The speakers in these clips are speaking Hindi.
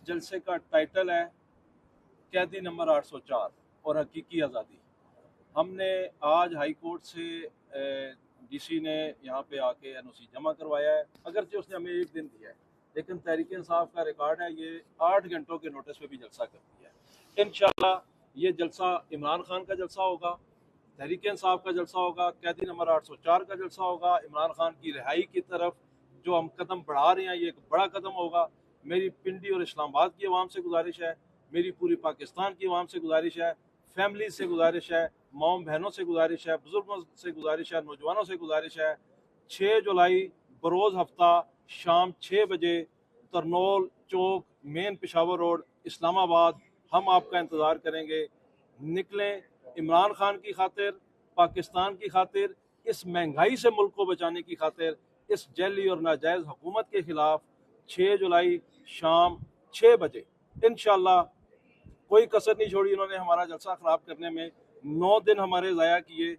जलसे का टाइटल है कैदी नंबर 804 और हकीकी आज़ादी। हमने आज हाई कोर्ट से डीसी ने यहाँ पे आके एनओसी जमा करवाया है। अगरचे उसने हमें एक दिन दिया है, लेकिन तहरीक इंसाफ का रिकॉर्ड है ये 8 घंटों के नोटिस पे भी जलसा करती है। इंशाल्लाह ये जलसा इमरान खान का जलसा होगा, तहरीक इंसाफ का जलसा होगा, कैदी नंबर 804 का जलसा होगा। इमरान खान की रिहाई की तरफ जो हम कदम बढ़ा रहे हैं ये एक बड़ा कदम होगा। मेरी पिंडी और इस्लामाबाद की आवाम से गुजारिश है, मेरी पूरी पाकिस्तान की आवाम से गुजारिश है, फैमिली से गुजारिश है, माओ बहनों से गुजारिश है, बुजुर्गों से गुजारिश है, नौजवानों से गुजारिश है, 6 जुलाई बरोज़ हफ्ता शाम 6 बजे तरनोल चौक मेन पेशावर रोड इस्लामाबाद हम आपका इंतज़ार करेंगे। निकलें, इमरान खान की खातिर, पाकिस्तान की खातिर, इस महंगाई से मुल्क को बचाने की खातिर, इस जैली और नाजायज़ हुकूमत के ख़िलाफ़ 6 जुलाई शाम 6 बजे इंशाल्लाह कोई कसर नहीं छोड़ी इन्होंने हमारा जलसा ख़राब करने में। 9 दिन हमारे ज़ाया किए।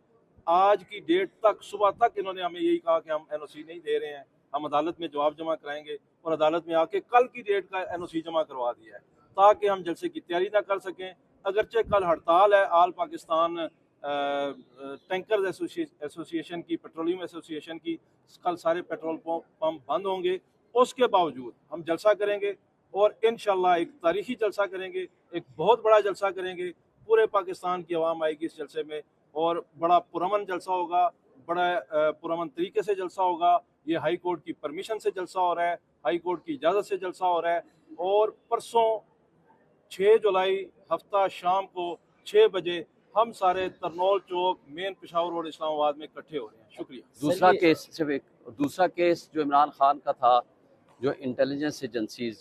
आज की डेट तक सुबह तक इन्होंने हमें यही कहा कि हम एनओसी नहीं दे रहे हैं, हम अदालत में जवाब जमा कराएंगे, और अदालत में आके कल की डेट का एनओसी जमा करवा दिया है ताकि हम जलसे की तैयारी ना कर सकें। अगरचे कल हड़ताल है आल पाकिस्तान टैंकर एसोसिएशन की, पेट्रोलियम एसोसिएशन की, कल सारे पेट्रोल पंप बंद होंगे, उसके बावजूद हम जलसा करेंगे और इंशाल्लाह एक तारीखी जलसा करेंगे, एक बहुत बड़ा जलसा करेंगे। पूरे पाकिस्तान की आवाम आएगी इस जलसे में और बड़ा पुरअमन जलसा होगा, बड़ा पुरअमन तरीके से जलसा होगा। ये हाई कोर्ट की परमिशन से जलसा हो रहा है, हाई कोर्ट की इजाज़त से जलसा हो रहा है। और परसों 6 जुलाई हफ्ता शाम को 6 बजे हम सारे तरनोल चौक मेन पेशावर रोड इस्लामाबाद में इकट्ठे हो रहे हैं। शुक्रिया। दूसरा केस जो इमरान खान का था, जो इंटेलिजेंस एजेंसीज